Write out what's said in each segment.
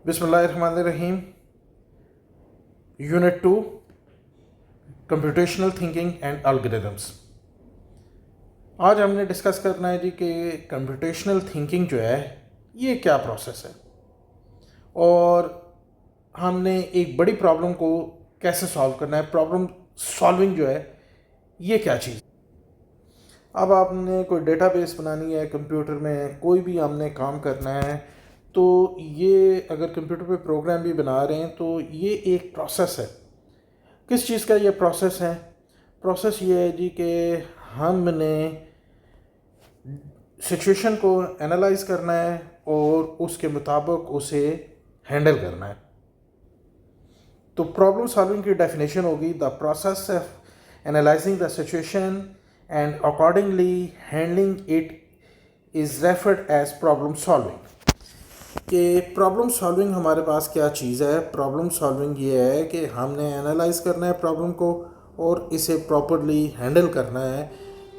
बिस्मिल्लाहिर्रहमानिर्रहीम। Unit 2, computational thinking and algorithms. आज हमने डिस्कस करना है जी कि कंप्यूटेशनल थिंकिंग जो है ये क्या प्रोसेस है और हमने एक बड़ी प्रॉब्लम को कैसे सॉल्व करना है। प्रॉब्लम सॉल्विंग जो है ये क्या चीज़। अब आपने कोई डेटाबेस बनानी है कंप्यूटर में, कोई भी हमने काम करना है, तो ये अगर कंप्यूटर पे प्रोग्राम भी बना रहे हैं तो ये एक प्रोसेस है। किस चीज़ का ये प्रोसेस है? प्रोसेस ये है जी कि हमने सिचुएशन को एनालाइज करना है और उसके मुताबिक उसे हैंडल करना है। तो प्रॉब्लम सॉल्विंग की डेफिनेशन होगी the process of analysing the situation and accordingly handling it is referred as problem solving. कि प्रॉब्लम सॉल्विंग हमारे पास क्या चीज़ है। प्रॉब्लम सॉल्विंग ये है कि हमने एनालाइज करना है प्रॉब्लम को और इसे प्रॉपरली हैंडल करना है।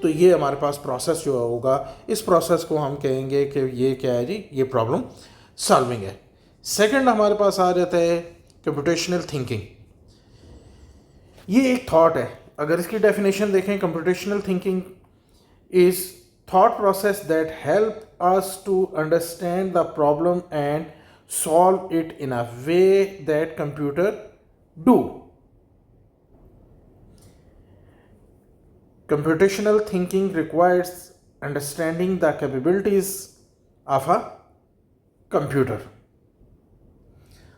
तो ये हमारे पास प्रोसेस जो होगा, इस प्रोसेस को हम कहेंगे कि ये क्या है जी, ये प्रॉब्लम सॉल्विंग है। सेकंड हमारे पास आ जाता है कंप्यूटेशनल थिंकिंग। ये एक थॉट है। अगर इसकी डेफिनेशन देखें, computational thinking is thought process that help us to understand the problem and solve it in a way that computer do. Computational thinking requires understanding the capabilities of a computer.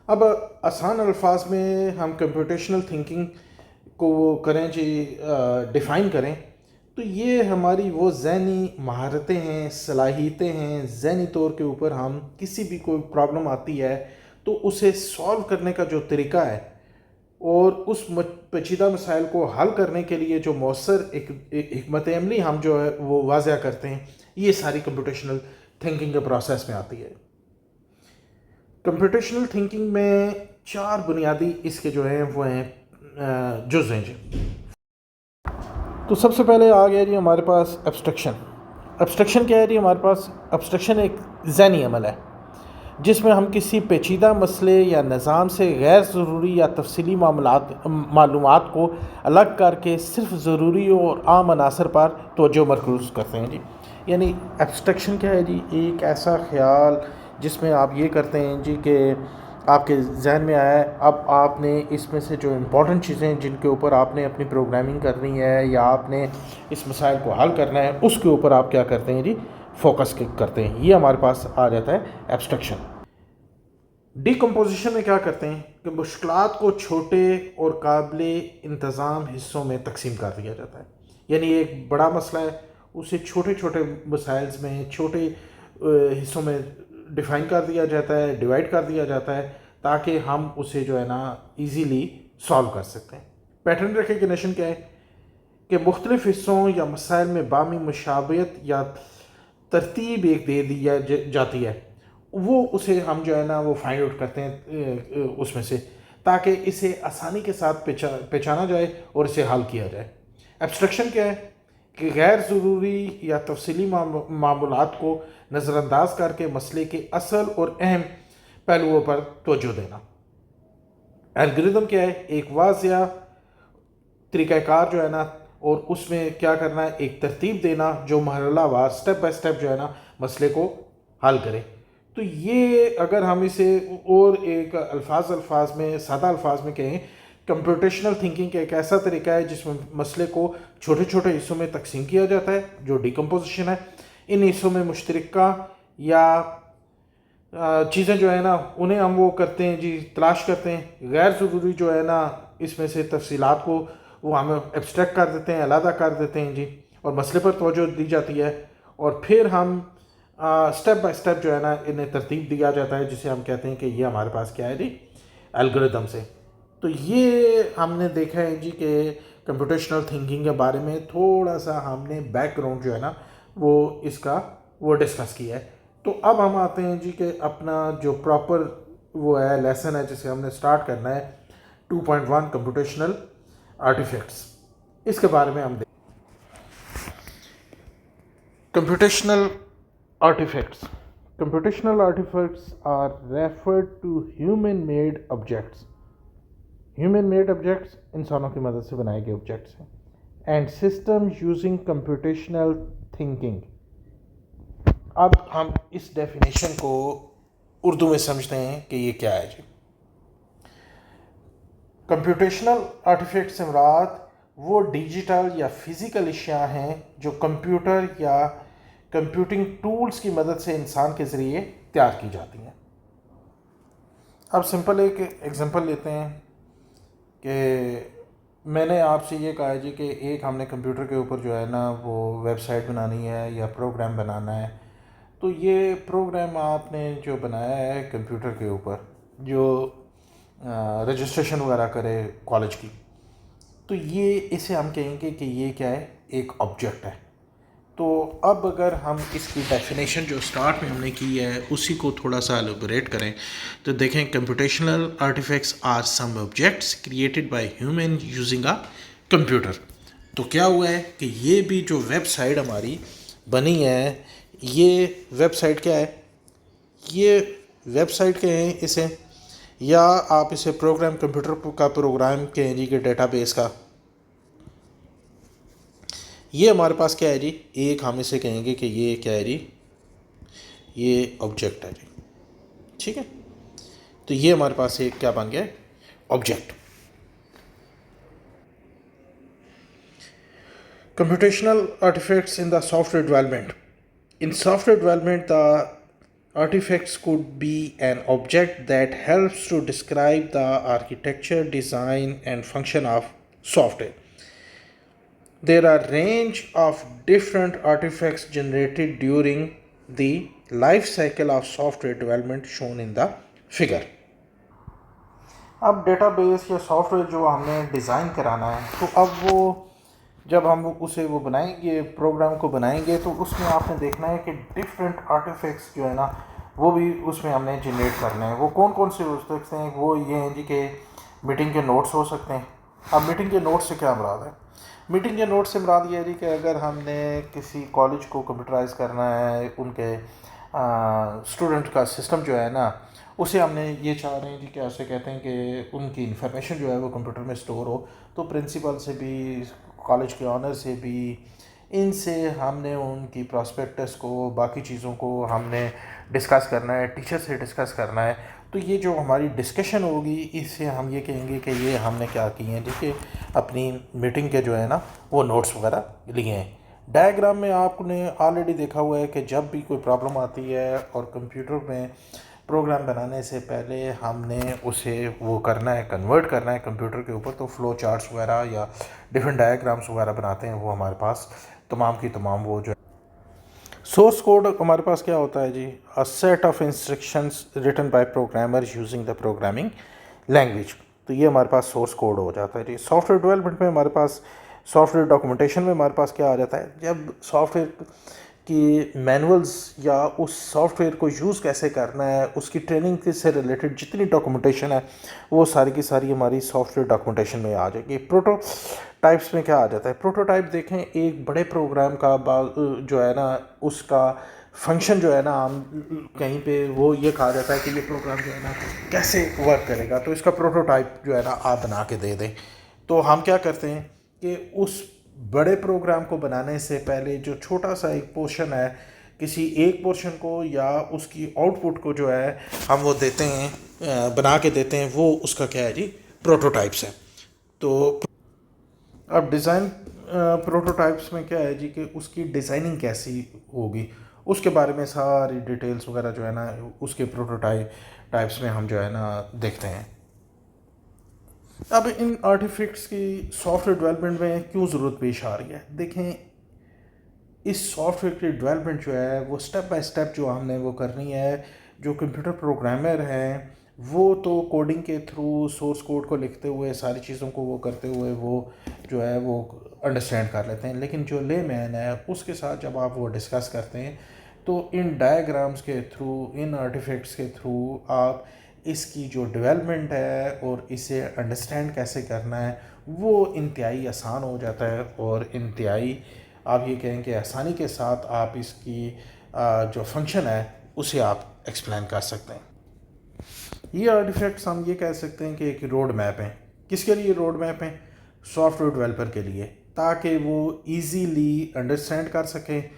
अब आसान अल्फाज में हम computational thinking को करें जी, define करें तो ये हमारी वो ज़हनी महारतें हैं, सलाहियतें हैं। ज़हनी तौर के ऊपर हम किसी भी कोई प्रॉब्लम आती है तो उसे सॉल्व करने का जो तरीका है और उस पेचीदा मसाइल को हल करने के लिए जो मौसर एक हिकमत अमली हम जो है वो वाज़ह करते हैं, ये सारी कंप्यूटेशनल थिंकिंग के प्रोसेस में आती है। कंप्यूटेशनल थिंकिंग में 4 बुनियादी इसके जो हैं वो हैं जुज़ हैं जी। तो सबसे पहले आ गया जी हमारे पास एब्स्ट्रक्शन। एब्स्ट्रक्शन क्या है जी? हमारे पास एब्स्ट्रक्शन एक ज़हनी अमल है जिसमें हम किसी पेचीदा मसले या निज़ाम से गैर ज़रूरी या तफसीली मालूमात को अलग करके सिर्फ ज़रूरी और आम अनासर पर तवज्जो मरकूज़ करते हैं जी। यानी एब्स्ट्रक्शन क्या है जी? एक ऐसा ख़्याल जिसमें आप ये करते हैं जी कि आपके जहन में आया है, अब आपने इसमें से जो इम्पोर्टेंट चीज़ें जिनके ऊपर आपने अपनी प्रोग्रामिंग करनी है या आपने इस मसाइल को हल करना है, उसके ऊपर आप क्या करते हैं जी? फोकस करते हैं। ये हमारे पास आ जाता है एब्स्ट्रक्शन। डिकम्पोजिशन में क्या करते हैं कि मुश्किलात को छोटे और काबिल इंतज़ाम हिस्सों में तकसीम कर दिया जाता है। यानी एक बड़ा मसला है, उसे छोटे छोटे मसाइल्स में, छोटे हिस्सों में डिफ़ाइन कर दिया जाता है, डिवाइड कर दिया जाता है ताकि हम उसे जो है ना ईज़ीली सॉल्व कर सकते हैं। पैटर्न रिकग्निशन क्या है कि मुख्तलिफ़ हिस्सों या मसाइल में बामी मुशाबहत या तरतीब एक दे दी जाती है, वो उसे हम जो है ना वो फाइंड आउट करते हैं उसमें से, ताकि इसे आसानी के साथ पहचाना जाए और इसे हल किया जाए। एब्स्ट्रक्शन क्या है कि गैर ज़रूरी या तफसीली मामूलात को नज़रअंदाज करके मसले के असल और अहम पहलुओं पर तवज्जो देना। एल्गोरिदम क्या है? एक वाज़िया तरीक़ाकार जो है ना, और उसमें क्या करना है, एक तरतीब देना जो मरहलावार स्टेप बाय स्टेप जो है ना मसले को हल करे। तो ये अगर हम इसे और एक अल्फाज में, सादा अल्फाज में कहें, कंप्यूटेशनल थिंकिंग का एक ऐसा तरीका है जिसमें मसले को छोटे छोटे हिस्सों में तकसीम किया जाता है, जो डिकम्पोजिशन है। इन हिस्सों में मुश्तरका या चीज़ें जो है ना उन्हें हम वो करते हैं जी, तलाश करते हैं। गैर ज़रूरी जो है ना इसमें से तफसीलात को वो हम एब्स्ट्रैक्ट कर देते हैं, अलहदा कर देते हैं जी, और मसले पर तवज्जो दी जाती है। और फिर हम स्टेप बाय स्टेप जो है ना इन्हें तरतीब दिया जाता है, जिसे हम कहते हैं कि ये हमारे पास क्या है जी, एल्गोरिदम से। तो ये हमने देखा है जी कि कंप्यूटेशनल थिंकिंग के बारे में थोड़ा सा हमने बैकग्राउंड जो है ना वो इसका वो डिस्कस किया है। तो अब हम आते हैं जी कि अपना जो प्रॉपर वो है लेसन है जिसे हमने स्टार्ट करना है, 2.1 कंप्यूटेशनल आर्टिफैक्ट्स। इसके बारे में हम computational artifacts Computational artifacts are referred to human made objects. Human made objects इंसानों की मदद से बनाए गए ऑब्जेक्ट्स हैं. And systems using computational thinking. अब हम इस डेफिनेशन को उर्दू में समझते हैं कि ये क्या है जी. कंप्यूटेशनल आर्टिफैक्ट से मुराद वो डिजिटल या फिज़िकल अशिया हैं जो कंप्यूटर या कंप्यूटिंग टूल्स की मदद से इंसान के ज़रिए तैयार की जाती हैं. अब सिंपल एक एग्जांपल लेते हैं कि मैंने आपसे ये कहा है जी कि एक हमने कंप्यूटर के ऊपर जो है ना वो वेबसाइट बनानी है या प्रोग्राम बनाना है. तो ये प्रोग्राम आपने जो बनाया है कंप्यूटर के ऊपर जो रजिस्ट्रेशन वगैरह करे कॉलेज की, तो ये इसे हम कहेंगे कि ये क्या है, एक ऑब्जेक्ट है. तो अब अगर हम इसकी डेफिनेशन जो स्टार्ट में हमने की है उसी को थोड़ा सा एलोबरेट करें तो देखें, computational artifacts are some objects created by human using a computer. तो क्या हुआ है कि ये भी जो वेबसाइट हमारी बनी है, ये वेबसाइट क्या है, ये वेबसाइट के हैं इसे, या आप इसे प्रोग्राम कंप्यूटर का प्रोग्राम कहें जी के डेटाबेस का. ये हमारे पास क्या है जी, एक हम इसे कहेंगे कि ये क्या है जी, ये ऑब्जेक्ट है जी. ठीक है, तो ये हमारे पास एक क्या बन गया, object. Computational artifacts in the software development. In software development the artifacts could be an object that helps to describe the architecture, design, and function of software. There are range of different artifacts generated during the life cycle of software development shown in the figure. अब database या software जो हमने design कराना है, तो अब वो जब हम उसे वो बनाएंगे, प्रोग्राम को बनाएंगे, तो उसमें आपने देखना है कि डिफरेंट आर्टिफैक्ट्स जो है ना वो भी उसमें हमने जनरेट करने हैं. वो कौन कौन से हो सकते हैं, वो ये हैं जी कि मीटिंग के नोट्स हो सकते हैं. अब मीटिंग के नोट्स से क्या मुराद है, मीटिंग के नोट्स से मुराद ये है जी कि अगर हमने किसी कॉलेज को कंप्यूटराइज करना है, उनके स्टूडेंट का सिस्टम जो है ना उसे हमने ये चाह रहे हैं जी, कैसे कहते हैं कि उनकी इन्फॉर्मेशन जो है वो कंप्यूटर में स्टोर हो, तो प्रिंसिपल से भी, कॉलेज के ऑनर से भी, इनसे हमने उनकी प्रॉस्पेक्टस को, बाकी चीज़ों को हमने डिस्कस करना है, टीचर से डिस्कस करना है. तो ये जो हमारी डिस्कशन होगी इससे हम ये कहेंगे कि ये हमने क्या किए हैं, देखिए अपनी मीटिंग के जो है ना वो नोट्स वगैरह लिए हैं. डायग्राम में आपने ऑलरेडी देखा हुआ है कि जब भी कोई प्रॉब्लम आती है और कंप्यूटर में प्रोग्राम बनाने से पहले हमने उसे वो करना है, कन्वर्ट करना है कंप्यूटर के ऊपर, तो फ्लो चार्ट्स वगैरह या डिफरेंट डायग्राम्स वगैरह बनाते हैं. वो हमारे पास तमाम की तमाम वो जो सोर्स कोड हमारे पास क्या होता है जी, a set of instructions written by programmers using the programming language. तो ये हमारे पास सोर्स कोड हो जाता है जी. सॉफ्टवेयर डेवलपमेंट में हमारे पास, सॉफ्टवेयर डॉक्यूमेंटेशन में हमारे पास क्या आ जाता है, जब सॉफ्टवेयर कि मैनुअल्स या उस सॉफ्टवेयर को यूज़ कैसे करना है, उसकी ट्रेनिंग से रिलेटेड जितनी डॉक्यूमेंटेशन है वो सारी की सारी हमारी सॉफ्टवेयर डॉक्यूमेंटेशन में आ जाएगी. प्रोटोटाइप्स में क्या आ जाता है, प्रोटोटाइप देखें एक बड़े प्रोग्राम का जो है ना उसका फंक्शन जो है ना, हम कहीं पे वो ये कहा जाता है कि ये प्रोग्राम जो है ना कैसे वर्क करेगा, तो इसका प्रोटोटाइप जो है ना आप बना के दे दें. तो हम क्या करते हैं कि उस बड़े प्रोग्राम को बनाने से पहले जो छोटा सा एक पोर्शन है, किसी एक पोर्शन को या उसकी आउटपुट को जो है हम वो देते हैं, बना के देते हैं, वो उसका क्या है जी, प्रोटोटाइप्स है. तो अब डिज़ाइन प्रोटोटाइप्स में क्या है जी कि उसकी डिज़ाइनिंग कैसी होगी उसके बारे में सारी डिटेल्स वगैरह जो है ना उसके टाइप्स में हम जो है ना देखते हैं. अब इन आर्टिफैक्ट्स की सॉफ्टवेयर डेवलपमेंट में क्यों ज़रूरत पेश आ रही है, देखें इस सॉफ्टवेयर की डेवलपमेंट जो है वो स्टेप बाय स्टेप जो हमने वो करनी है. जो कंप्यूटर प्रोग्रामर हैं वो तो कोडिंग के थ्रू सोर्स कोड को लिखते हुए सारी चीज़ों को वो करते हुए वो जो है वो अंडरस्टैंड कर लेते हैं, लेकिन जो लेमैन है उसके साथ जब आप वो डिस्कस करते हैं तो इन डायग्राम्स के थ्रू, इन आर्टिफैक्ट्स के थ्रू आप इसकी जो डेवलपमेंट है और इसे अंडरस्टैंड कैसे करना है वो इंतहाई आसान हो जाता है. और इंतहाई आप ये कहें कि आसानी के साथ आप इसकी जो फंक्शन है उसे आप एक्सप्लेन कर सकते हैं। ये आर्टिफैक्ट्स हम ये कह सकते हैं कि एक रोड मैप है। किसके लिए रोड मैप है? सॉफ्टवेयर डेवलपर के लिए, ताकि वो इजीली अंडरस्टैंड कर सकें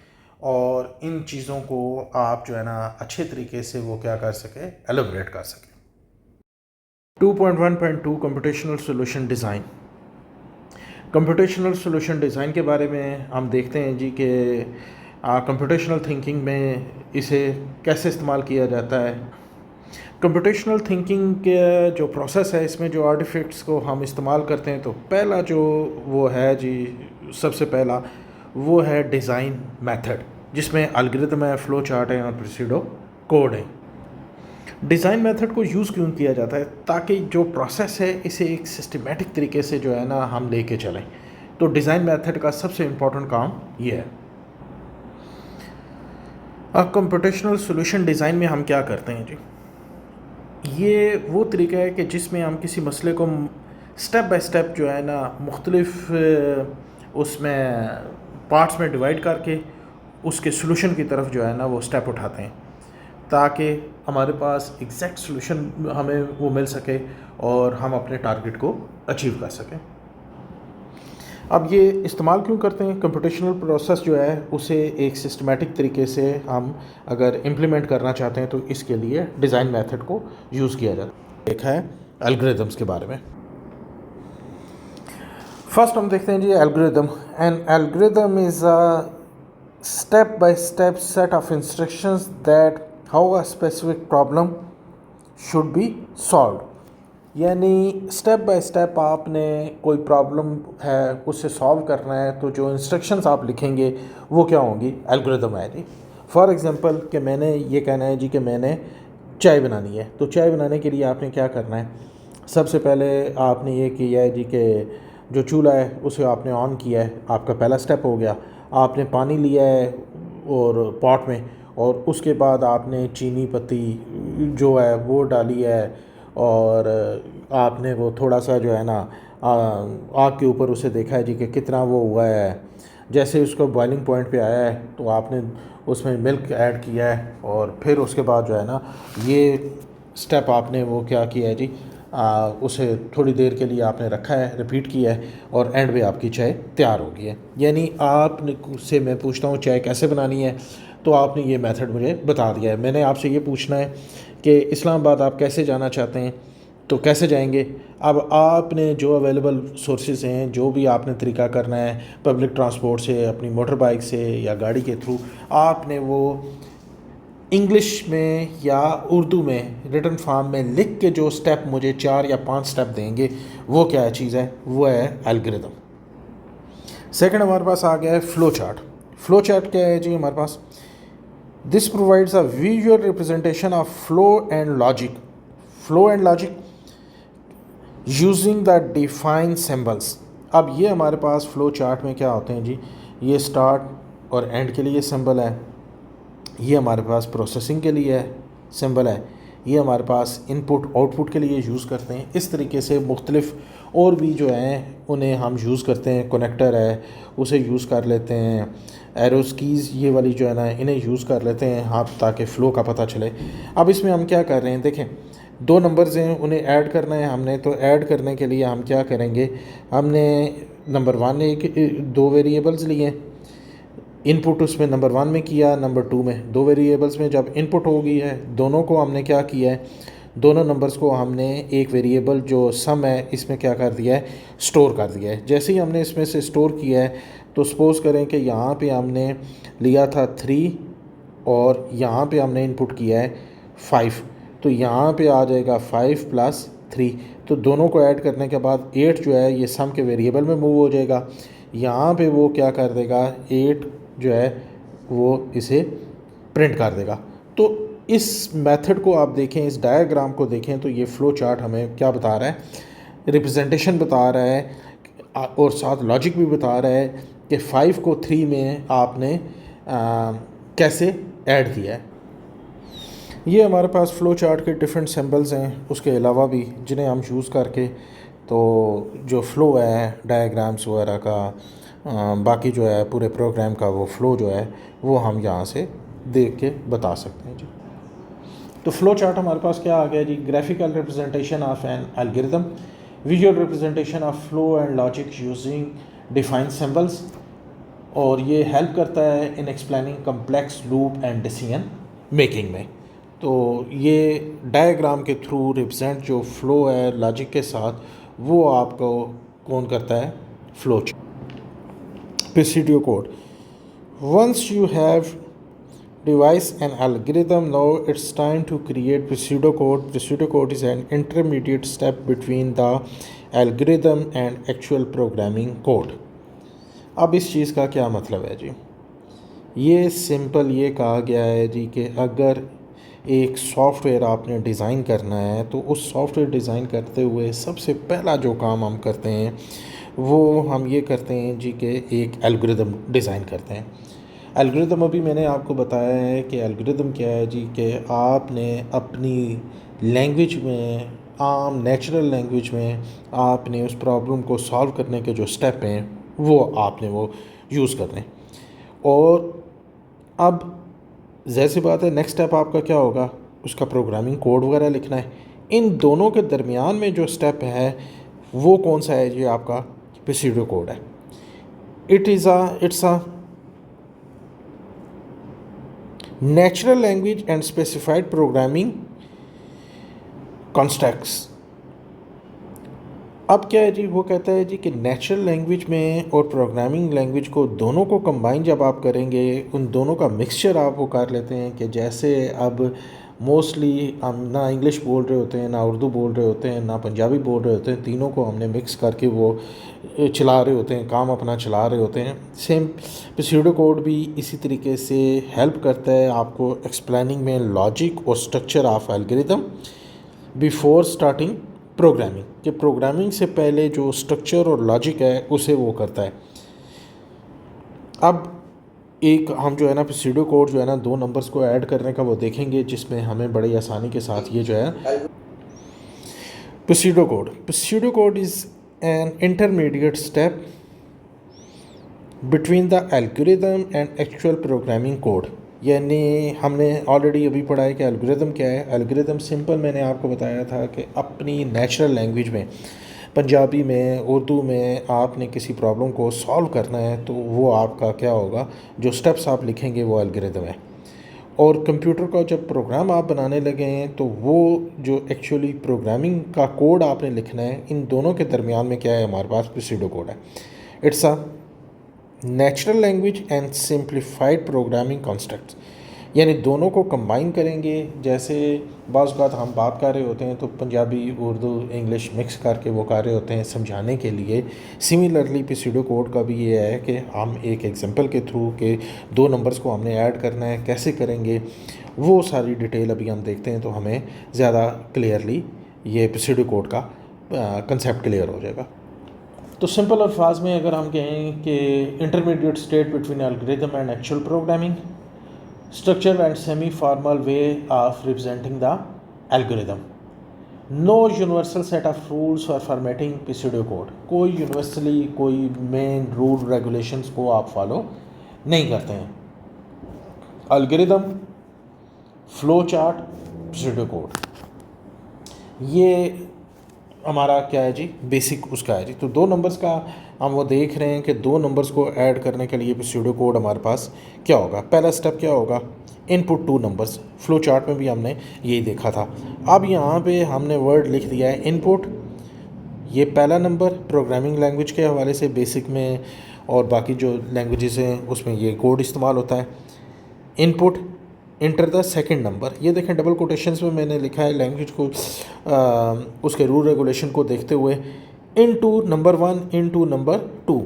और इन चीज़ों को आप जो है ना अच्छे तरीके से वो क्या कर सकें, एलोबरेट कर सकें। 2.1.2 computational solution design. Computational solution design के बारे में हम देखते हैं जी कि कंप्यूटेशनल थिंकिंग में इसे कैसे इस्तेमाल किया जाता है। कंप्यूटेशनल थिंकिंग के जो प्रोसेस है, इसमें जो आर्टिफैक्ट्स को हम इस्तेमाल करते हैं, तो पहला जो वो है जी, सबसे पहला वो है डिज़ाइन मेथड, जिसमें एल्गोरिथम है, फ्लो चार्ट है और प्रोसीडो कोड है। डिज़ाइन मेथड को यूज़ क्यों किया जाता है? ताकि जो प्रोसेस है इसे एक सिस्टमेटिक तरीके से जो है ना हम लेके चलें। तो डिज़ाइन मेथड का सबसे इम्पोर्टेंट काम ये है। अब कंप्यूटेशनल सॉल्यूशन डिज़ाइन में हम क्या करते हैं जी, ये वो तरीका है कि जिसमें हम किसी मसले को स्टेप बाय स्टेप जो है ना मुख्तलिफ उसमें पार्ट्स में डिवाइड करके उसके सॉल्यूशन की तरफ जो है ना वो स्टेप उठाते हैं, ताकि हमारे पास एग्जैक्ट सॉल्यूशन हमें वो मिल सके और हम अपने टारगेट को अचीव कर सकें। अब ये इस्तेमाल क्यों करते हैं? कंप्यूटेशनल प्रोसेस जो है उसे एक सिस्टमेटिक तरीके से हम अगर इम्प्लीमेंट करना चाहते हैं तो इसके लिए डिज़ाइन मेथड को यूज़ किया जाता है। देखा है एल्गोरिदम्स के बारे में। फर्स्ट हम देखते हैं जी algorithm. An algorithm is a step by step set of instructions that how a specific problem should be solve. यानी स्टेप बाय स्टेप आपने कोई प्रॉब्लम है उससे सॉल्व करना है, तो जो इंस्ट्रक्शंस आप लिखेंगे वो क्या होंगी? एल्गोरिदम है जी। फॉर एग्जांपल कि मैंने ये कहना है जी कि मैंने चाय बनानी है, तो चाय बनाने के लिए आपने क्या करना है? सबसे पहले आपने ये किया है जी कि जो चूल्हा है उसे आपने ऑन किया है, आपका पहला स्टेप हो गया। आपने पानी लिया है और पॉट में, और उसके बाद आपने चीनी पत्ती जो है वो डाली है, और आपने वो थोड़ा सा जो है ना आग के ऊपर उसे देखा है जी कि कितना वो हुआ है। जैसे उसको बॉइलिंग पॉइंट पे आया है तो आपने उसमें मिल्क ऐड किया है, और फिर उसके बाद जो है ना ये स्टेप आपने वो क्या किया है जी, उसे थोड़ी देर के लिए आपने रखा है, रिपीट किया है, और एंड में आपकी चाय तैयार हो गई है। यानी आपने से मैं पूछता हूँ चाय कैसे बनानी है, तो आपने ये मेथड मुझे बता दिया है। मैंने आपसे ये पूछना है कि इस्लामाबाद आप कैसे जाना चाहते हैं, तो कैसे जाएंगे? अब आपने जो अवेलेबल सोर्सेज हैं, जो भी आपने तरीका करना है, पब्लिक ट्रांसपोर्ट से, अपनी मोटर बाइक से या गाड़ी के थ्रू, आपने वो इंग्लिश में या उर्दू में रिटन फॉर्म में लिख के जो स्टेप मुझे 4 या 5 स्टेप देंगे, वो क्या चीज़ है? वो है एल्गोरिदम। सेकंड हमारे पास आ गया है फ्लो चार्ट। फ्लो चार्ट क्या है जी हमारे पास? This provides a visual representation of flow and logic. Flow and logic using the define symbols. अब ये हमारे पास फ्लो चार्ट में क्या होते हैं जी, ये स्टार्ट और एंड के लिए सिंबल है, ये हमारे पास प्रोसेसिंग के लिए सिंबल है, ये हमारे पास इनपुट आउटपुट के लिए यूज़ करते हैं। इस तरीके से मुख्तलिफ और भी जो हैं उन्हें हम यूज़ करते हैं। कनेक्टर है उसे यूज़ कर लेते हैं, एरोस कीज़ ये वाली जो है ना इन्हें यूज़ कर लेते हैं हाँ, ताकि फ़्लो का पता चले। अब इसमें हम क्या कर रहे हैं, देखें 2 नंबर्स हैं, उन्हें ऐड करना है हमने। तो ऐड करने के लिए हम क्या करेंगे, हमने नंबर 1 एक 2 वेरिएबल्स लिए, इनपुट उसमें नंबर 1 में किया, नंबर 2 में। 2 वेरिएबल्स में जब इनपुट हो गई है, दोनों को हमने क्या किया है, दोनों नंबर्स को हमने एक वेरिएबल जो सम है इसमें क्या कर दिया है, स्टोर कर दिया है। जैसे ही हमने इसमें से स्टोर किया है, तो सपोज़ करें कि यहाँ पे हमने लिया था 3 और यहाँ पे हमने इनपुट किया है 5, तो यहाँ पे आ जाएगा 5 + 3। तो दोनों को ऐड करने के बाद 8 जो है ये सम के वेरिएबल में मूव हो जाएगा। यहाँ पे वो क्या कर देगा, 8 जो है वो इसे प्रिंट कर देगा। तो इस मेथड को आप देखें, इस डायग्राम को देखें, तो ये फ़्लो चार्ट हमें क्या बता रहा है, रिप्रेजेंटेशन बता रहा है और साथ लॉजिक भी बता रहा है कि 5 को 3 में आपने कैसे ऐड किया है। ये हमारे पास फ़्लो चार्ट के डिफरेंट सिंबल्स हैं, उसके अलावा भी जिन्हें हम यूज़ करके तो जो फ़्लो है डायग्राम्स वगैरह का, बाकी जो है पूरे प्रोग्राम का वो फ़्लो जो है वो हम यहाँ से देख के बता सकते हैं जी। तो फ्लो चार्ट हमारे पास क्या आ गया जी, graphical representation of an algorithm, visual representation of flow and logic using defined symbols, और ये हेल्प करता है in explaining complex loop and decision making में। तो ये डायग्राम के थ्रू रिप्रेजेंट जो फ्लो है लॉजिक के साथ, वो आपको कौन करता है, flow procedure code. Once you have device an algorithm, now it's time to create pseudocode. Pseudocode is an intermediate step between the algorithm and actual programming code. अब इस चीज़ का क्या मतलब है जी, ये सिंपल ये कहा गया है जी कि अगर एक सॉफ्टवेयर आपने डिज़ाइन करना है तो उस सॉफ्टवेयर डिज़ाइन करते हुए सबसे पहला जो काम हम करते हैं वो हम ये करते हैं जी कि एक एल्गोरिदम डिज़ाइन करते हैं। एल्गोरिदम अभी मैंने आपको बताया है कि एल्गोरिदम क्या है जी, कि आपने अपनी लैंग्वेज में, आम नेचुरल लैंग्वेज में आपने उस प्रॉब्लम को सॉल्व करने के जो स्टेप हैं वो आपने वो यूज़ करने। और अब ज़ाहिर सी बात है नेक्स्ट स्टेप आपका क्या होगा, उसका प्रोग्रामिंग कोड वगैरह लिखना है। इन दोनों के दरमियान में जो स्टेप है वो कौन सा है जी, आपका प्रोसीड्यूर कोड है। It's a natural language and specified programming constructs. अब क्या है जी, वो कहता है जी कि नेचुरल लैंग्वेज में और प्रोग्रामिंग लैंग्वेज को दोनों को कंबाइन जब आप करेंगे, उन दोनों का मिक्सचर आप वो कर लेते हैं कि जैसे अब मोस्टली हम ना इंग्लिश बोल रहे होते हैं, ना उर्दू बोल रहे होते हैं, ना पंजाबी बोल रहे होते हैं, तीनों को हमने मिक्स करके वो चला रहे होते हैं, काम अपना चला रहे होते हैं। सेम प्रोसीड्यूर कोड भी इसी तरीके से हेल्प करता है आपको एक्सप्लेनिंग में लॉजिक और structure of algorithm before starting programming, कि प्रोग्रामिंग से पहले जो स्ट्रक्चर और लॉजिक है उसे वो करता है। अब एक हम जो है ना प्रोसीड्यूर कोड जो है ना 2 नंबर्स को ऐड करने का वो देखेंगे, जिसमें हमें बड़ी आसानी के साथ ये जो है procedure code is an intermediate step between the algorithm and actual programming code. यानी हमने ऑलरेडी अभी पढ़ा है कि एल्गोरिथम क्या है। एल्गोरिथम सिंपल मैंने आपको बताया था कि अपनी नेचुरल लैंग्वेज में, पंजाबी में, उर्दू में आपने किसी प्रॉब्लम को सॉल्व करना है तो वो आपका क्या होगा, जो स्टेप्स आप लिखेंगे वो एल्गोरिथम है। और कंप्यूटर का जब प्रोग्राम आप बनाने लगे हैं तो वो जो एक्चुअली प्रोग्रामिंग का कोड आपने लिखना है, इन दोनों के दरमियान में क्या है, हमारे पास प्रोसीड्यूर कोड है। It's a natural language and simplified programming constructs, यानी दोनों को कंबाइन करेंगे। जैसे बाज़ बात हम बात कर रहे होते हैं तो पंजाबी, उर्दू, इंग्लिश मिक्स करके वो कर रहे होते हैं समझाने के लिए। सिमिलरली प्रोसीड्यूर कोड का भी ये है कि हम एक एग्जांपल के थ्रू के 2 नंबर्स को हमने ऐड करना है, कैसे करेंगे वो सारी डिटेल अभी हम देखते हैं तो हमें ज़्यादा क्लियरली ये प्रोसीड्यूर कोड का कंसेप्ट क्लियर हो जाएगा। तो सिंपल अल्फाज में अगर हम कहें कि intermediate state between algorithm and actual programming, structure and semi-formal way of representing the algorithm. No universal set of rules for formatting pseudo code. कोई यूनिवर्सली कोई मेन रूल रेगुलेशंस को आप फॉलो नहीं करते हैं। Algorithm, flow chart, pseudo code, ये हमारा क्या है जी, बेसिक उसका है जी। तो 2 नंबर्स का हम वो देख रहे हैं कि 2 नंबर्स को ऐड करने के लिए प्रोसीड्यूर कोड हमारे पास क्या होगा। पहला स्टेप क्या होगा, इनपुट 2 नंबर्स। फ्लो चार्ट में भी हमने यही देखा था। अब यहाँ पे हमने वर्ड लिख दिया है इनपुट, ये पहला नंबर प्रोग्रामिंग लैंग्वेज के हवाले से बेसिक में और बाकी जो लैंग्वेजेस हैं उसमें ये कोड इस्तेमाल होता है। Input enter the second number, ये देखें डबल कोटेशंस में मैंने लिखा है लैंग्वेज को उसके रूल रेगुलेशन को देखते हुए, इनटू नंबर 1 इनटू नंबर 2।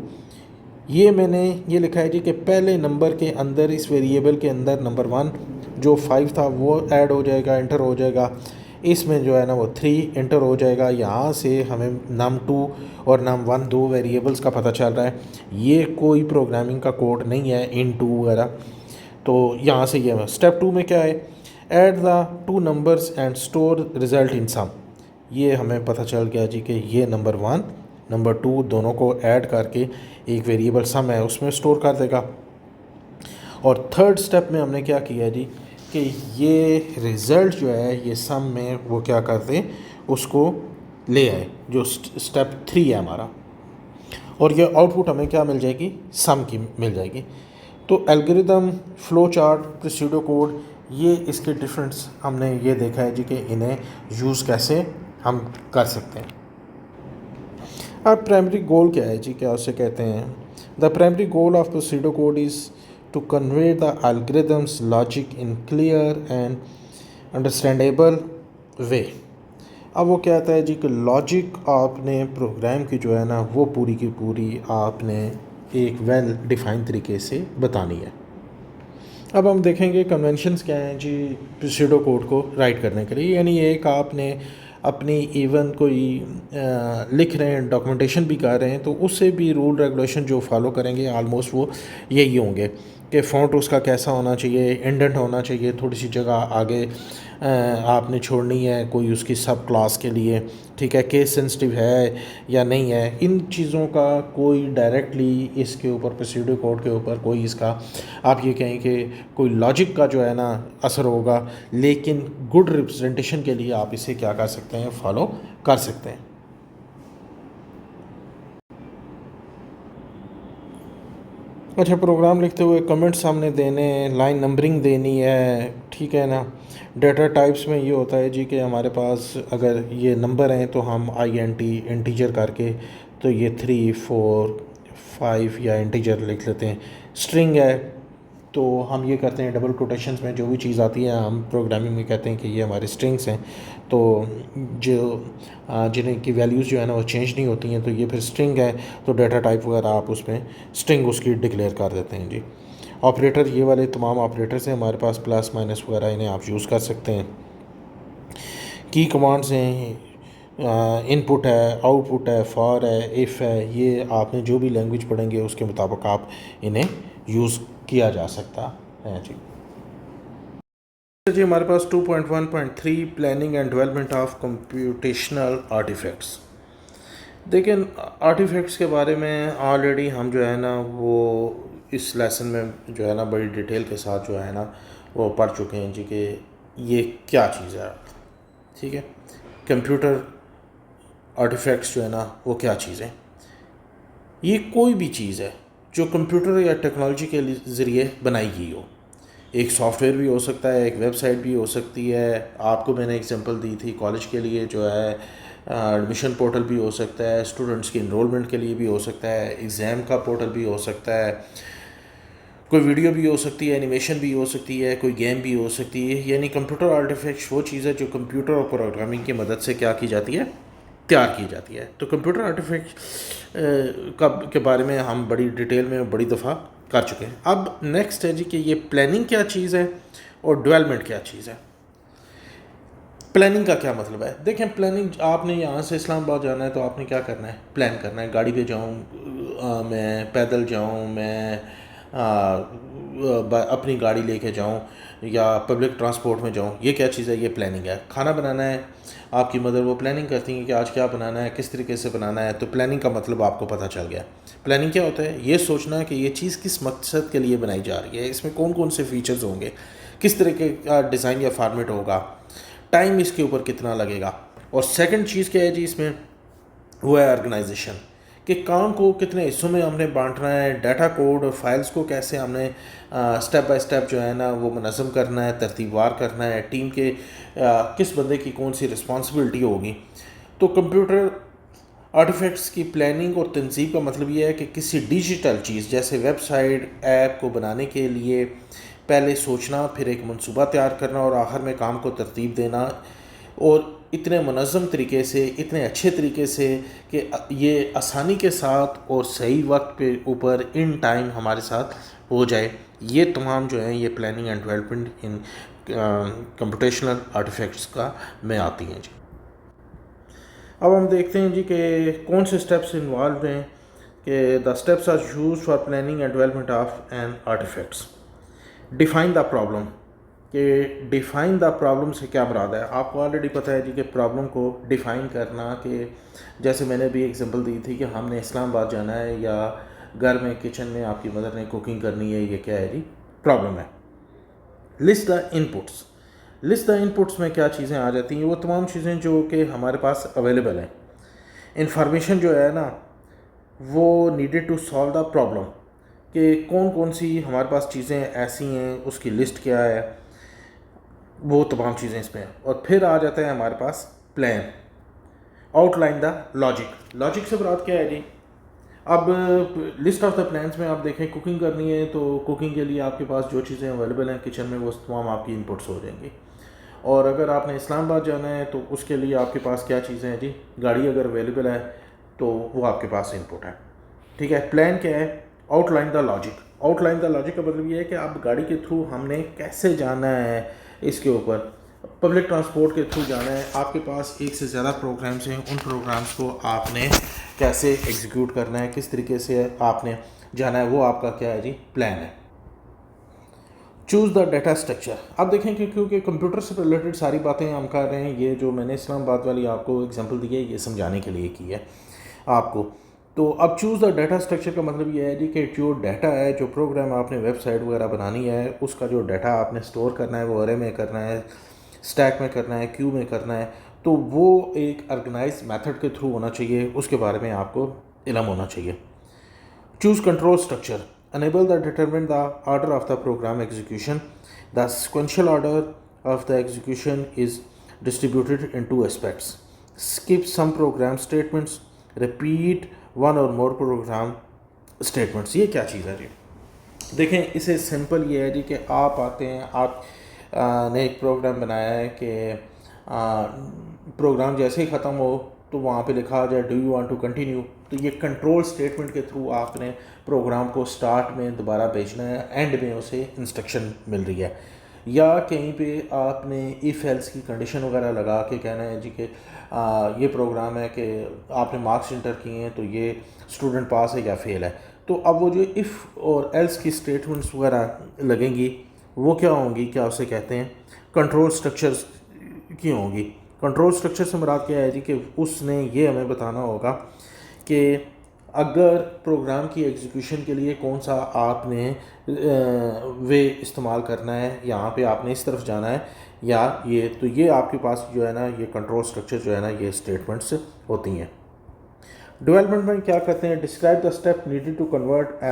ये मैंने ये लिखा है जी कि पहले नंबर के अंदर, इस वेरिएबल के अंदर नंबर 1 जो 5 था वो ऐड हो जाएगा, इंटर हो जाएगा। इसमें जो है ना वो 3 इंटर हो जाएगा। यहाँ से हमें नम 2 और नम 1 2 वेरिएबल्स का पता चल रहा है। ये कोई प्रोग्रामिंग का कोड नहीं है इन 2 वगैरह। तो यहाँ से ये स्टेप 2 में क्या है, add the 2 numbers and store result in sum. ये हमें पता चल गया जी कि ये नंबर 1 नंबर 2 दोनों को ऐड करके एक वेरिएबल सम है उसमें स्टोर कर देगा। और थर्ड स्टेप में हमने क्या किया जी कि ये रिज़ल्ट जो है ये सम में वो क्या कर दें, उसको ले आए, जो स्टेप 3 है हमारा, और ये आउटपुट हमें क्या मिल जाएगी, सम की मिल जाएगी। तो algorithm, flow chart, procedure code, ये इसके डिफरेंस हमने ये देखा है जी कि इन्हें यूज़ कैसे हम कर सकते हैं। अब प्राइमरी गोल क्या है जी, क्या उसे कहते हैं, the primary goal of procedure code is to convey the algorithm's logic in clear and understandable way. अब वो क्या आता है जी कि लॉजिक आपने प्रोग्राम की जो है ना वो पूरी की पूरी आपने एक वेल डिफाइंड तरीके से बतानी है। अब हम देखेंगे कन्वेंशंस क्या हैं जी प्रोसीड्यूर कोड को राइट करने के लिए, यानी एक आपने अपनी इवन कोई लिख रहे हैं, डॉक्यूमेंटेशन भी कर रहे हैं, तो उससे भी रूल रेगुलेशन जो फॉलो करेंगे ऑलमोस्ट वो यही होंगे कि फ़ॉन्ट उसका कैसा होना चाहिए, इंडेंट होना चाहिए, थोड़ी सी जगह आगे आपने छोड़नी है कोई उसकी सब क्लास के लिए, ठीक है, केस सेंसिटिव है या नहीं है, इन चीज़ों का कोई डायरेक्टली इसके ऊपर प्रोसीड्यूर कोड के ऊपर कोई इसका आप ये कहें कि कोई लॉजिक का जो है ना असर होगा, लेकिन गुड रिप्रेजेंटेशन के लिए आप इसे क्या कर सकते हैं, फॉलो कर सकते हैं। अच्छा, प्रोग्राम लिखते हुए कमेंट सामने देने, लाइन नंबरिंग देनी है, ठीक है ना। डेटा टाइप्स में ये होता है जी कि हमारे पास अगर ये नंबर हैं तो हम INT इंटीजर करके तो ये 3, 4, 5 या इंटीजर लिख लेते हैं। स्ट्रिंग है तो हम ये करते हैं डबल कोटेशंस में जो भी चीज़ आती है हम प्रोग्रामिंग में कहते हैं कि ये हमारे स्ट्रिंग्स हैं, तो जो जिन्हें की वैल्यूज़ जो है ना वो चेंज नहीं होती हैं, तो ये फिर स्ट्रिंग है, तो डाटा टाइप वगैरह आप उसमें स्ट्रिंग उसकी डिक्लेयर कर देते हैं जी। ऑपरेटर, ये वाले तमाम ऑपरेटर्स हैं हमारे पास, प्लस माइनस वगैरह, इन्हें आप यूज़ कर सकते हैं। की कमांड्स हैं, इनपुट है, आउटपुट है, फॉर है, इफ़ है, ये आपने जो भी लैंग्वेज पढ़ेंगे उसके मुताबिक आप इन्हें यूज़ किया जा सकता है जी। जी हमारे पास 2.1.3 planning and development of computational artifacts. देखें, आर्टिफैक्ट्स के बारे में ऑलरेडी हम जो है ना वो इस लेसन में जो है ना बड़ी डिटेल के साथ जो है ना वो पढ़ चुके हैं जी कि ये क्या चीज़ है, ठीक है। कंप्यूटर आर्टिफैक्ट्स जो है ना वो क्या चीज़ है, ये कोई भी चीज़ है जो कंप्यूटर या टेक्नोलॉजी के ज़रिए बनाई गई हो। एक सॉफ्टवेयर भी हो सकता है, एक वेबसाइट भी हो सकती है, आपको मैंने एग्जांपल दी थी कॉलेज के लिए जो है एडमिशन पोर्टल भी हो सकता है, स्टूडेंट्स की इनरोलमेंट के लिए भी हो सकता है, एग्ज़ाम का पोर्टल भी हो सकता है, कोई वीडियो भी हो सकती है, एनिमेशन भी हो सकती है, कोई गेम भी हो सकती है। यानी कंप्यूटर आर्टिफैक्ट्स वो चीज़ है जो कंप्यूटर और प्रोग्रामिंग की मदद से क्या की जाती है, तैयार की जाती है। तो कंप्यूटर आर्टिफैक्ट के बारे में हम बड़ी डिटेल में बड़ी दफ़ा कर चुके हैं। अब नेक्स्ट है जी कि ये प्लानिंग क्या चीज़ है और डेवलपमेंट क्या चीज़ है। प्लानिंग का क्या मतलब है, देखें, प्लानिंग आपने यहाँ से इस्लामाबाद जाना है तो आपने क्या करना है, प्लान करना है, गाड़ी पे जाऊँ मैं, पैदल जाऊँ मैं, अपनी गाड़ी लेके जाऊँ या पब्लिक ट्रांसपोर्ट में जाऊँ, ये क्या चीज़ है, ये प्लानिंग है। खाना बनाना है, आपकी मदर वो प्लानिंग करती हैं कि आज क्या बनाना है, किस तरीके से बनाना है, तो प्लानिंग का मतलब आपको पता चल गया। प्लानिंग क्या होता है, ये सोचना कि ये चीज़ किस मकसद के लिए बनाई जा रही है, इसमें कौन कौन से फीचर्स होंगे, किस तरीके का डिज़ाइन या फॉर्मेट होगा, टाइम इसके ऊपर कितना लगेगा। और सेकंड चीज़ क्या है जी इसमें, वो है ऑर्गेनाइजेशन, कि काम को कितने हिस्सों में हमने बांटना है, डाटा कोड और फाइल्स को कैसे हमने स्टेप बाय स्टेप जो है ना वो मुनज़्ज़म करना है, तरतीबवार करना है, टीम के किस बंदे की कौन सी रिस्पॉन्सिबिलिटी होगी। तो कंप्यूटर आर्टिफैक्ट्स की प्लानिंग और तंजीम का मतलब ये है कि किसी डिजिटल चीज़ जैसे वेबसाइट, ऐप को बनाने के लिए पहले सोचना, फिर एक मंसूबा तैयार करना और आखिर में काम को तरतीब देना, और इतने मुनज़्ज़म तरीके से, इतने अच्छे तरीके से कि ये आसानी के साथ और सही वक्त पे ऊपर इन टाइम हमारे साथ हो जाए। ये तमाम जो हैं ये planning and development in computational artifacts का में आती हैं जी। अब हम देखते हैं जी कि कौन से स्टेप्स इन्वॉल्व हैं, कि the steps are use for planning and development of an artifacts. Define the problem, कि डिफ़ाइन द प्रॉब्लम से क्या मुराद है। आपको ऑलरेडी पता है जी कि प्रॉब्लम को डिफ़ाइन करना, कि जैसे मैंने भी एग्जांपल दी थी कि हमने इस्लामाबाद जाना है या घर में किचन में आपकी मदर ने कुकिंग करनी है, ये क्या है जी, प्रॉब्लम है। List the inputs. List the inputs में क्या चीज़ें आ जाती हैं, वो तमाम चीज़ें जो कि हमारे पास अवेलेबल हैं। इंफॉर्मेशन जो है ना वो needed to solve the problem, कि कौन कौन सी हमारे पास चीज़ें ऐसी हैं, उसकी लिस्ट क्या है, वो तमाम चीज़ें इसमें हैं। और फिर आ जाता है हमारे पास plan, outline the logic. Logic से बात क्या है जी, अब लिस्ट ऑफ द प्लान्स में आप देखें, कुकिंग करनी है तो कुकिंग के लिए आपके पास जो चीज़ें अवेलेबल हैं किचन में वो तमाम आपकी इनपुट्स हो जाएंगी। और अगर आपने इस्लामाबाद जाना है तो उसके लिए आपके पास क्या चीज़ें हैं जी, गाड़ी अगर अवेलेबल है तो वो आपके पास इनपुट है। ठीक है, प्लान क्या है, outline the logic. Outline the logic का मतलब ये है कि आप गाड़ी के थ्रू हमने कैसे जाना है, इसके ऊपर पब्लिक ट्रांसपोर्ट के थ्रू जाना है, आपके पास एक से ज़्यादा प्रोग्राम्स हैं, उन प्रोग्राम्स को आपने कैसे एग्जीक्यूट करना है, किस तरीके से आपने जाना है, वो आपका क्या है जी, प्लान है। Choose the data structure. अब देखें कि क्योंकि कंप्यूटर से रिलेटेड सारी बातें हम कर रहे हैं, ये जो मैंने इस्लामाबाद वाली आपको एग्जांपल दी है ये समझाने के लिए की है आपको। तो अब चूज़ द डाटा स्ट्रक्चर का मतलब ये है जी कि जो डाटा है, जो प्रोग्राम आपने वेबसाइट वगैरह बनानी है, उसका जो डाटा आपने स्टोर करना है वो अरे में करना है, स्टैक में करना है, क्यू में करना है, तो वो एक ऑर्गेनाइज मेथड के थ्रू होना चाहिए, उसके बारे में आपको इल्म होना चाहिए। Choose control structure. Enable the determine the order of the program execution. The sequential order of the execution is distributed in two aspects. Skip some program statements. Repeat one or more program statements. ये क्या चीज़ है जी? देखें, इसे simple ये है जी कि आप आते हैं, आप ने एक प्रोग्राम बनाया है कि प्रोग्राम जैसे ही ख़त्म हो तो वहाँ पे लिखा आ जाए do you want to continue. तो ये कंट्रोल स्टेटमेंट के थ्रू आपने प्रोग्राम को स्टार्ट में दोबारा भेजना है, एंड में उसे इंस्ट्रक्शन मिल रही है, या कहीं पे आपने इफ़ एल्स की कंडीशन वगैरह लगा के कहना है जी कि ये प्रोग्राम है कि आपने मार्क्स इंटर किए हैं तो ये स्टूडेंट पास है या फेल है। तो अब वो जो इफ़ और एल्स की स्टेटमेंट्स वगैरह लगेंगी वो क्या होंगी, क्या उसे कहते हैं, कंट्रोल स्ट्रक्चर्स की होंगी। कंट्रोल स्ट्रक्चर से मुराद क्या है जी कि उसने ये हमें बताना होगा कि अगर प्रोग्राम की एग्जीक्यूशन के लिए कौन सा आपने वे इस्तेमाल करना है, यहाँ पे आपने इस तरफ जाना है या ये, तो ये आपके पास जो है ना ये कंट्रोल स्ट्रक्चर जो है ना ये स्टेटमेंट्स होती हैं। डेवलपमेंट में क्या करते हैं, describe the step needed to convert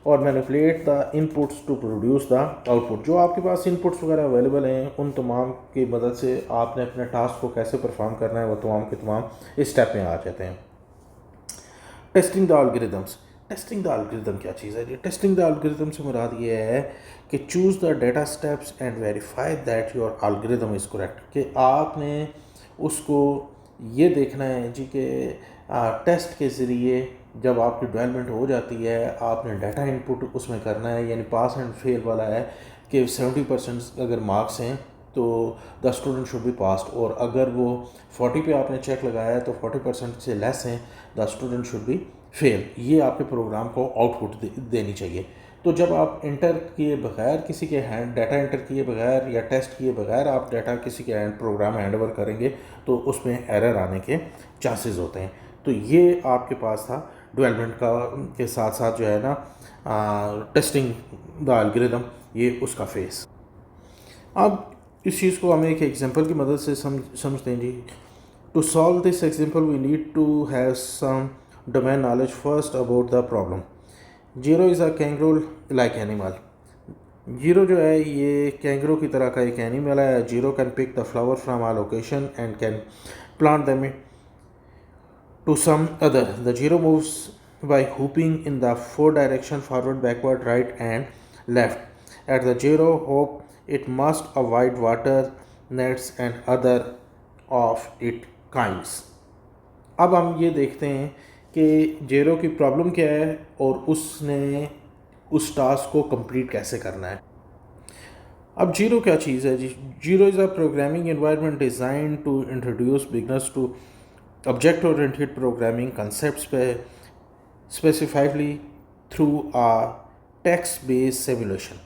और manipulate the inputs to produce the output. जो आपके पास इनपुट्स वगैरह अवेलेबल हैं उन तमाम की मदद से आपने अपने टास्क को कैसे परफॉर्म करना है वो तमाम के तमाम इस स्टेप में आ जाते हैं। Testing the algorithms. Testing the algorithm क्या चीज़ है जी? टेस्टिंग द एल्गोरिदम से मुराद ये है कि choose the data steps and verify that your algorithm is correct, कि आपने उसको ये देखना है जी कि टेस्ट के ज़रिए जब आपकी डेवलपमेंट हो जाती है आपने डाटा इनपुट उसमें करना है, यानी पास एंड फेल वाला है कि 70% अगर मार्क्स हैं तो the student should be passed, और अगर वो 40 पे आपने चेक लगाया है तो 40% से लेस हैं the student should be fail. ये आपके प्रोग्राम को आउटपुट देनी चाहिए। तो जब आप इंटर किए बगैर किसी के हैंड डाटा इंटर किए बगैर या टेस्ट किए बगैर आप डाटा किसी के हैंड प्रोग्राम हैंड ओवर करेंगे तो उसमें एरर आने के चांसेस होते हैं। तो ये आपके पास था डेवलपमेंट का के साथ साथ जो है ना टेस्टिंग द एल्गोरिदम, ये उसका फेस। अब इस चीज़ को हमें एक एग्जांपल की मदद से समझते हैं जी। To solve this example we need to have some domain knowledge first about the problem. Jeroo is a kangaroo like animal. Jeroo जो है ये कैंगरू की तरह का एक एनिमल है। Zero can pick the flower from a location and can plant them to some other. The zero moves by hooping in the four direction forward, backward, right and left. At the zero hop, it must avoid water, nets and other of its kinds. अब हम ये देखते हैं कि zero की problem क्या है और उसने उस टास्क को कंप्लीट कैसे करना है। अब जीरो क्या चीज़ है जी? Jeroo is a programming environment design to introduce beginners to object-oriented programming concepts specifically through a text-based simulation.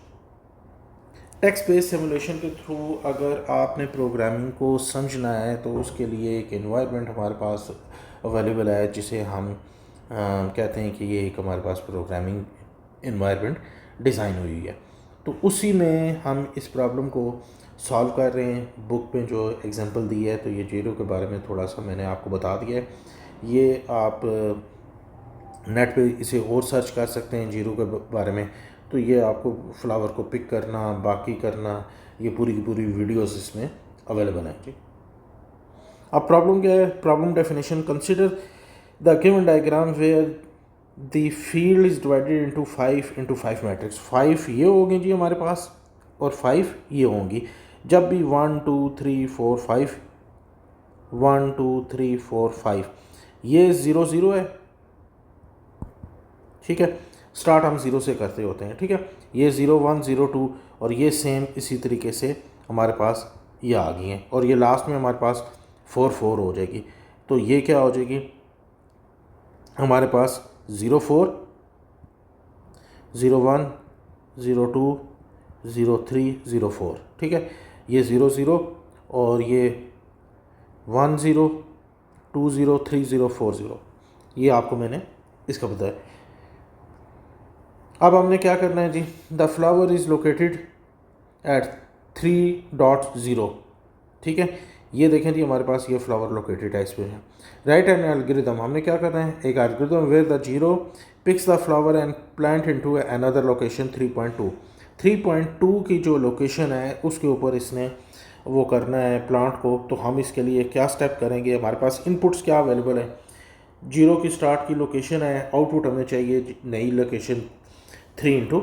Text based simulation के थ्रू अगर आपने प्रोग्रामिंग को समझना है तो उसके लिए एक एनवायरनमेंट हमारे पास अवेलेबल है जिसे हम कहते हैं कि ये एक हमारे पास प्रोग्रामिंग एनवायरनमेंट डिज़ाइन हुई है। तो उसी में हम इस प्रॉब्लम को सॉल्व कर रहे हैं। बुक में जो एग्जांपल दी है तो ये जीरो के बारे में थोड़ा सा मैंने आपको बता दिया है। ये आप नेट पे इसे और सर्च कर सकते हैं जीरो के बारे में। तो ये आपको फ्लावर को पिक करना, बाकी करना, ये पूरी की पूरी वीडियोस इसमें अवेलेबल हैं जी। अब प्रॉब्लम क्या है? Problem definition, consider the given diagram where the field is divided into 5 matrix. 5 ये होंगे जी हमारे पास और 5 ये होंगी। जब भी 1 2 3 4 5, 1 2 3 4 5 ये 0 0 है, ठीक है। स्टार्ट हम 0 से करते होते हैं, ठीक है। ये 0 1 0 2 और ये सेम इसी तरीके से हमारे पास ये आ गई हैं और ये लास्ट में हमारे पास 4 4 हो जाएगी। तो ये क्या हो जाएगी हमारे पास 0 4 0 1 0 2 0 3 0 4, ठीक है। ये 0 0 और ये 1 0 2 0 3 0 4 0, ये आपको मैंने इसका बताया। अब हमने क्या करना है जी? The flower is located at 3.0, ठीक है। ये देखें जी हमारे पास ये फ्लावर लोकेटेड है इसमें है। राइट एन एल्गोरिदम, हमने क्या करना है? एक algorithm where the zero picks the flower and plant into another location 3.2। 3.2 की जो लोकेशन है उसके ऊपर इसने वो करना है प्लांट को। तो हम इसके लिए क्या स्टेप करेंगे? हमारे पास इनपुट्स क्या अवेलेबल है? जीरो की स्टार्ट की लोकेशन है, आउटपुट हमें चाहिए नई लोकेशन 3 ×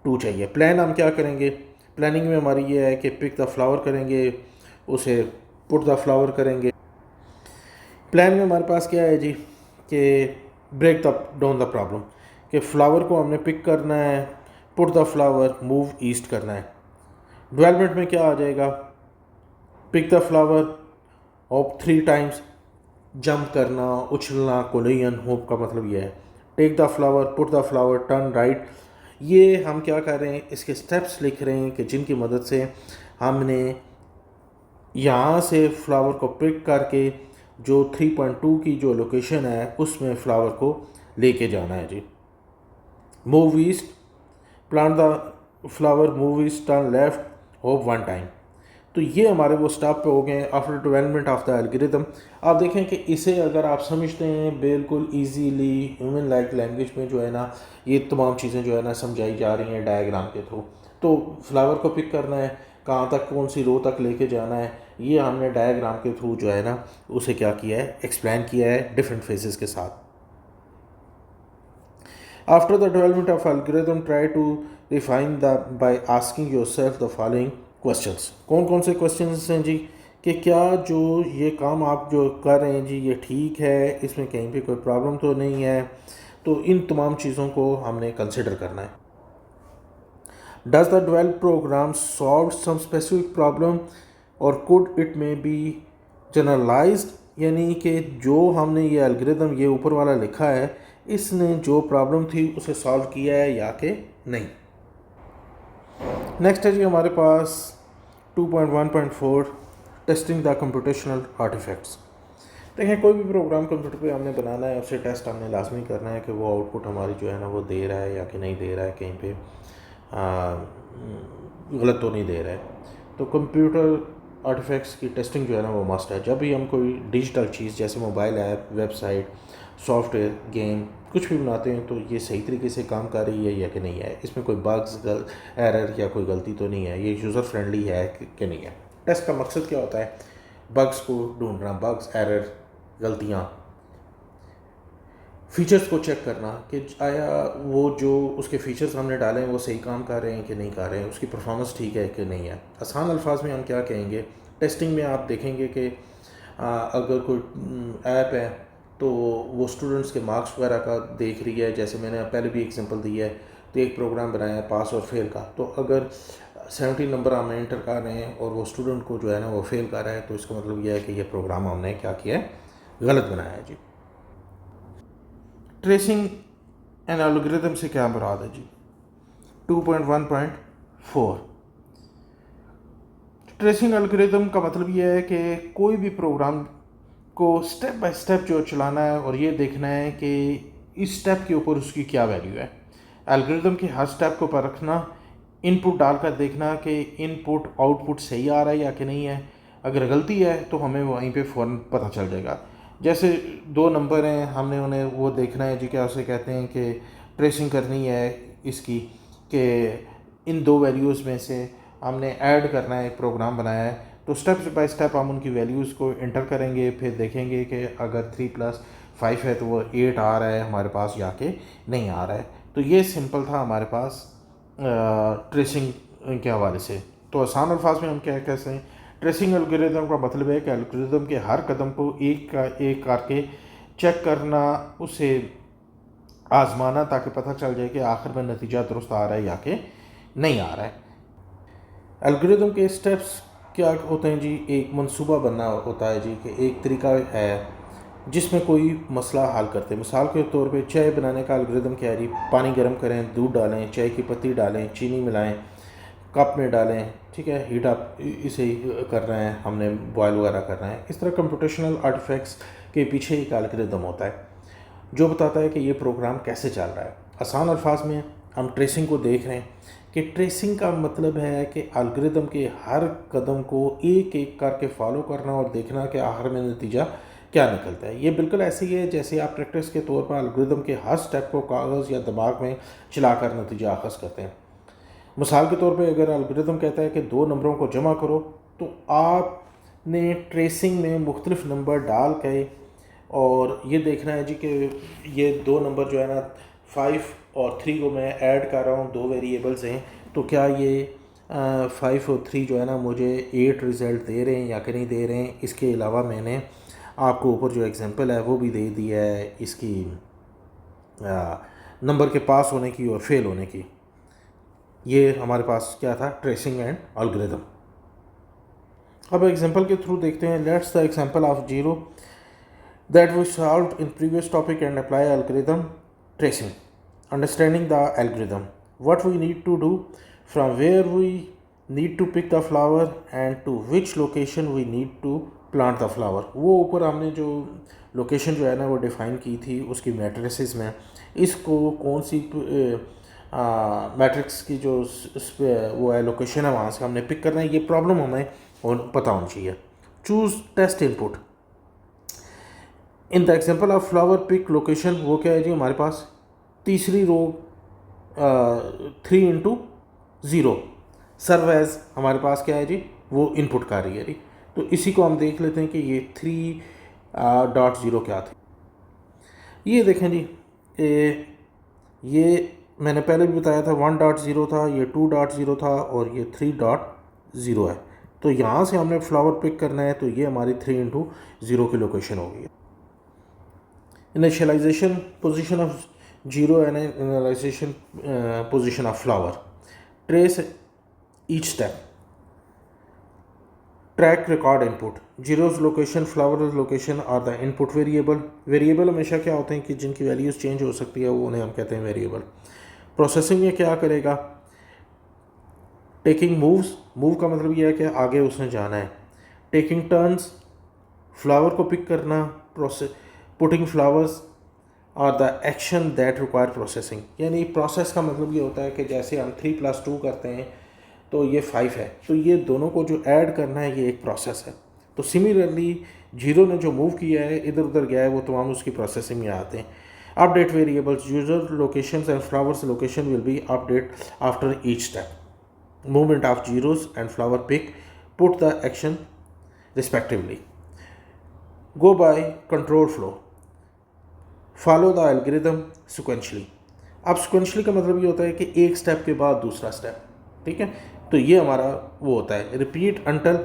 2 चाहिए। प्लान हम क्या करेंगे? प्लानिंग में हमारी ये है कि पिक द फ्लावर करेंगे, उसे पुट द फ्लावर करेंगे। प्लान में हमारे पास क्या है जी कि break the down the problem, कि फ्लावर को हमने पिक करना है, put the flower, move east करना है। डेवलपमेंट में क्या आ जाएगा? Pick the flower of 3 times, jump करना, उछलना, कोलिजन। होप का मतलब यह है take the flower, put the flower, turn right. ये हम क्या कर रहे हैं? इसके स्टेप्स लिख रहे हैं कि जिनकी मदद से हमने यहाँ से फ्लावर को पिक करके जो 3.2 की जो लोकेशन है उसमें फ्लावर को लेके जाना है जी। Move east, plant the flower, move east, turn left, hop 1 time. तो ये हमारे वो स्टेप पे हो गए after development of the algorithm. आप देखें कि इसे अगर आप समझते हैं बिल्कुल इजीली ह्यूमन लाइक लैंग्वेज में जो है ना, ये तमाम चीज़ें जो है ना समझाई जा रही हैं डायग्राम के थ्रू। तो फ्लावर को पिक करना है, कहाँ तक, कौन सी रो तक लेके जाना है, ये हमने डायग्राम के थ्रू जो है ना उसे क्या किया है? एक्सप्लेन किया है डिफरेंट फेजेस के साथ। After the development of algorithm try to refine the by asking yourself the following questions. कौन कौन से क्वेश्चंस हैं जी? कि क्या जो ये काम आप जो कर रहे हैं जी ये ठीक है, इसमें कहीं पे कोई प्रॉब्लम तो नहीं है? तो इन तमाम चीज़ों को हमने कंसिडर करना है। Does the develop program solve some specific problem और could it may be generalized, यानी कि जो हमने ये एल्गोरिदम ये ऊपर वाला लिखा है इसने जो प्रॉब्लम थी उसे सॉल्व किया है या कि नहीं। नेक्स्ट है जी हमारे पास 2.1.4 टेस्टिंग द कंप्यूटेशनल आर्टिफैक्ट्स। देखें कोई भी प्रोग्राम कंप्यूटर पे हमने बनाना है, उससे टेस्ट हमने लाजमी करना है कि वो आउटपुट हमारी जो है ना वो दे रहा है या कि नहीं दे रहा है, कहीं पे गलत तो नहीं दे रहा है। तो कंप्यूटर आर्टिफैक्ट्स की टेस्टिंग जो है ना वो मस्ट है। जब भी हम कोई डिजिटल चीज़ जैसे mobile app, website, software, game कुछ भी बनाते हैं तो ये सही तरीके से काम कर रही है या कि नहीं है, इसमें कोई बग्स, एरर या कोई गलती तो नहीं है, ये यूज़र फ्रेंडली है कि नहीं है। टेस्ट का मकसद क्या होता है? बग्स को ढूंढना, बग्स, एरर, गलतियाँ, फीचर्स को चेक करना कि आया वो जो उसके फीचर्स हमने डाले हैं वो सही काम कर रहे हैं कि नहीं कर रहे हैं, उसकी परफॉर्मेंस ठीक है कि नहीं है। आसान अल्फाज में हम क्या कहेंगे? टेस्टिंग में आप देखेंगे कि अगर कोई ऐप है तो वो स्टूडेंट्स के मार्क्स वगैरह का देख रही है। जैसे मैंने पहले भी एग्जांपल दी है, तो एक प्रोग्राम बनाया है पास और फेल का, तो अगर 70 नंबर हमने एंटर कर रहे हैं और वो स्टूडेंट को जो है ना वो फेल कर रहा है, तो इसका मतलब यह है कि ये प्रोग्राम हमने क्या किया है? गलत बनाया है जी। ट्रेसिंग एन एल्गोरिथम से क्या मुराद है जी? 2.1.4 ट्रेसिंग एल्गोरिथम का मतलब यह है कि कोई भी प्रोग्राम को स्टेप बाय स्टेप जो चलाना है और ये देखना है कि इस स्टेप के ऊपर उसकी क्या वैल्यू है। एल्गोरिथम के हर स्टेप को परखना, इनपुट डालकर देखना कि इनपुट आउटपुट सही आ रहा है या कि नहीं है। अगर गलती है तो हमें वहीं पे फ़ौरन पता चल जाएगा। जैसे दो नंबर हैं, हमने उन्हें वो देखना है जी, क्या उसे कहते हैं कि ट्रेसिंग करनी है इसकी, कि इन दो वैल्यूज़ में से हमने ऐड करना है, एक प्रोग्राम बनाया है। तो स्टेप बाय स्टेप हम उनकी वैल्यूज़ को इंटर करेंगे, फिर देखेंगे कि अगर 3+5 है तो वो 8 आ रहा है हमारे पास या कि नहीं आ रहा है। तो ये सिंपल था हमारे पास ट्रेसिंग के हवाले से। तो आसान अल्फाज में हम क्या कह सकते हैं, ट्रेसिंग एल्गोरिदम का मतलब है कि एल्गोरिदम के हर कदम को एक का एक करके चेक करना, उसे आजमाना, ताकि पता चल जाए कि आखिर में नतीजा दुरुस्त आ रहा है या कि नहीं आ रहा है। एल्गोरिदम के स्टेप्स क्या होते हैं जी, एक मंसूबा बनना होता है जी, कि एक तरीका है जिसमें कोई मसला हल करते हैं। मिसाल के तौर पे चाय बनाने का एल्गोरिदम क्या है जी, पानी गर्म करें, दूध डालें, चाय की पत्ती डालें, चीनी मिलाएं, कप में डालें, ठीक है, हीट अप इसे ही कर रहे हैं, हमने बॉयल वगैरह कर रहे हैं। इस तरह कंप्यूटेशनल आर्टिफैक्ट्स के पीछे एक एल्गोरिदम होता है जो बताता है कि ये प्रोग्राम कैसे चल रहा है। आसान अल्फाज में हम ट्रेसिंग को देख रहे हैं कि ट्रेसिंग का मतलब है कि एल्गोरिदम के हर कदम को एक एक करके फॉलो करना और देखना कि आखिर में नतीजा क्या निकलता है। ये बिल्कुल ऐसे ही है जैसे आप प्रैक्टिस के तौर पर एल्गोरिदम के हर स्टेप को कागज़ या दिमाग में चलाकर नतीजा अखज़ करते हैं। मिसाल के तौर पे अगर एल्गोरिदम कहता है कि दो नंबरों को जमा करो, तो आपने ट्रेसिंग में मुख्तलिफ नंबर डाल के और ये देखना है जी कि ये दो नंबर जो है ना 5 और 3 को मैं ऐड कर रहा हूँ, दो वेरिएबल्स हैं, तो क्या ये 5 और 3 जो है ना मुझे 8 रिज़ल्ट दे रहे हैं या कि नहीं दे रहे हैं। इसके अलावा मैंने आपको ऊपर जो एग्जांपल है वो भी दे दिया है इसकी नंबर के पास होने की और फेल होने की। ये हमारे पास क्या था, ट्रेसिंग एंड एल्गोरिदम। अब एग्जांपल के थ्रू देखते हैं। Let's the example of zero that we solved in previous topic and apply algorithm tracing. Understanding the algorithm, what we need to do, from where we need to pick the flower and to which location we need to plant the flower. वो ऊपर हमने जो location जो है ना वो define की थी उसकी मैट्रिसेस में, इसको कौन सी मैट्रिक्स की जो वो है लोकेशन है वहाँ से हमने पिक करना है। ये प्रॉब्लम हमें पता होनी चाहिए। Choose test input in the example of flower pick location, वो क्या है जी हमारे पास तीसरी रो 3×0 सर्व एज हमारे पास क्या है जी, वो इनपुट कर रही है जी। तो इसी को हम देख लेते हैं कि ये 3.0 क्या थी। ये देखें जी, ये मैंने पहले भी बताया था 1.0 था, ये 2.0 था और ये 3.0 है। तो यहाँ से हमने फ्लावर पिक करना है, तो ये हमारी 3×0 की लोकेशन होगी। Initialisation position of zero and initialisation position of flower. Trace each step, track record input. Zero's location, flower location are the input variable. Variable हमेशा क्या होते हैं कि जिनकी वैल्यूज़ चेंज हो सकती है, वो उन्हें हम कहते हैं वेरिएबल। प्रोसेसिंग में क्या करेगा, टेकिंग मूव्स, मूव का मतलब यह है कि आगे उसने जाना है। टेकिंग टर्न्स, फ्लावर को पिक करना। Process putting flowers are the action that require processing. यानी प्रोसेस का मतलब ये होता है कि जैसे हम 3+2 करते हैं तो ये 5 है, तो ये दोनों को जो ऐड करना है ये एक प्रोसेस है। तो सिमिलरली जीरो ने जो मूव किया है, इधर उधर गया है, वो तमाम उसकी प्रोसेसिंग में आते हैं। Update variables, user locations and flowers location will be update after each step. Movement of zeros and flower pick, put the action respectively. Go by control flow, follow the algorithm sequentially. अब sequentially का मतलब ये होता है कि एक step के बाद दूसरा स्टेप, ठीक है। तो ये हमारा वो होता है repeat until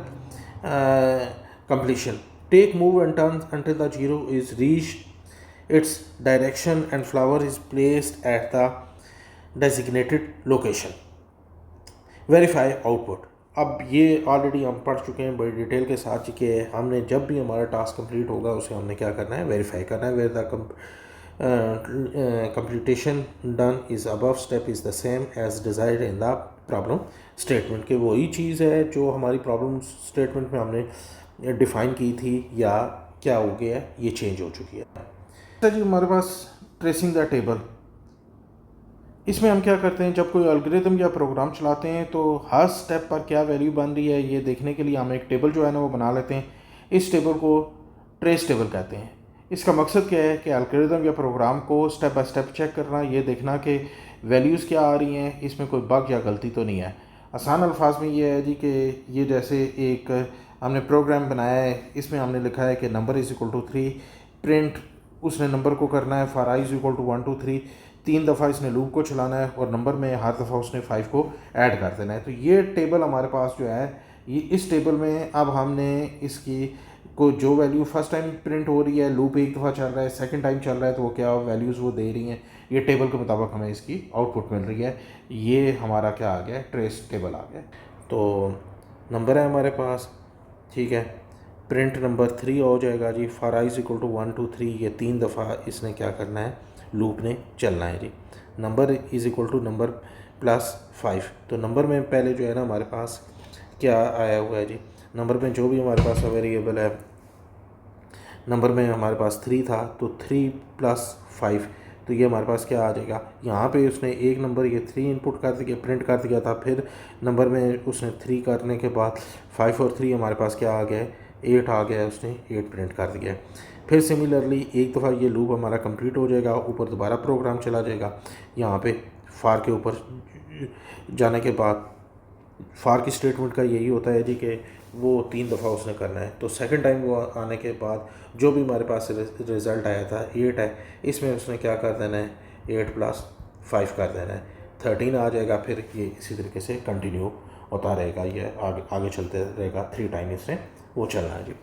completion. Take move and turn until the zero is reach its direction and flower is placed at the designated location. Verify output. अब ये ऑलरेडी हम पढ़ चुके हैं बड़ी डिटेल के साथ कि हमने जब भी हमारा टास्क कंप्लीट होगा उसे हमने क्या करना है, वेरीफाई करना है। Where the completion done is above step is the same as desired in the problem statement. के वही चीज़ है जो हमारी प्रॉब्लम स्टेटमेंट में हमने डिफ़ाइन की थी, या क्या हो गया है, ये चेंज हो चुकी है। अच्छा जी, हमारे पास ट्रेसिंग द टेबल, इसमें हम क्या करते हैं, जब कोई एल्गोरिथम या प्रोग्राम चलाते हैं तो हर स्टेप पर क्या वैल्यू बन रही है ये देखने के लिए हम एक टेबल जो है ना वो बना लेते हैं। इस टेबल को ट्रेस टेबल कहते हैं। इसका मकसद क्या है कि एल्गोरिथम या प्रोग्राम को स्टेप बाय स्टेप चेक करना, ये देखना कि वैल्यूज़ क्या आ रही हैं, इसमें कोई बग या गलती तो नहीं है। आसान अल्फाज में ये है जी कि ये जैसे एक हमने प्रोग्राम बनाया है, इसमें हमने लिखा है कि number is equal to 3, print उसने नंबर को करना है for I is equal to 1 2 3, 3 दफ़ा इसने लूप को चलाना है और नंबर में हर दफ़ा उसने 5 को ऐड कर देना है। तो ये टेबल हमारे पास जो है, ये इस टेबल में अब हमने इसकी को जो वैल्यू फर्स्ट टाइम प्रिंट हो रही है, लूप एक दफ़ा चल रहा है, सेकंड टाइम चल रहा है, तो वो क्या वैल्यूज़ वो दे रही हैं, ये टेबल के मुताबिक हमें इसकी आउटपुट मिल रही है। ये हमारा क्या आ गया, ट्रेस टेबल आ गया। तो नंबर है हमारे पास, ठीक है, प्रिंट नंबर 3 हो जाएगा जी, for I is equal to 1 2 3, ये 3 दफ़ा इसने क्या करना है, लूप ने चलना है जी। Number is equal to number plus 5, तो नंबर में पहले जो है ना हमारे पास क्या आया हुआ है जी, नंबर में जो भी हमारे पास वेरिएबल है, नंबर में हमारे पास 3 था, तो 3 प्लस 5, तो ये हमारे पास क्या आ जाएगा, यहाँ पे उसने एक नंबर ये 3 इनपुट कर दिया, प्रिंट कर दिया था, फिर नंबर में उसने 3 करने के बाद 5 और 3 हमारे पास क्या आ गया, 8 आ गया, उसने 8 प्रिंट कर दिया। फिर सिमिलरली एक दफ़ा ये लूप हमारा कंप्लीट हो जाएगा, ऊपर दोबारा प्रोग्राम चला जाएगा, यहाँ पे फार के ऊपर जाने के बाद फार की स्टेटमेंट का यही होता है जी कि वो 3 दफ़ा उसने करना है। तो सेकंड टाइम वो आने के बाद जो भी हमारे पास रिज़ल्ट आया था 8 है, इसमें उसने क्या कर देना है, 8 प्लस 5 कर देना है, 13 आ जाएगा। फिर ये इसी तरीके से कंटिन्यू होता रहेगा, ये आगे आगे चलते रहेगा, 3 टाइम इसने वो चलना है जी।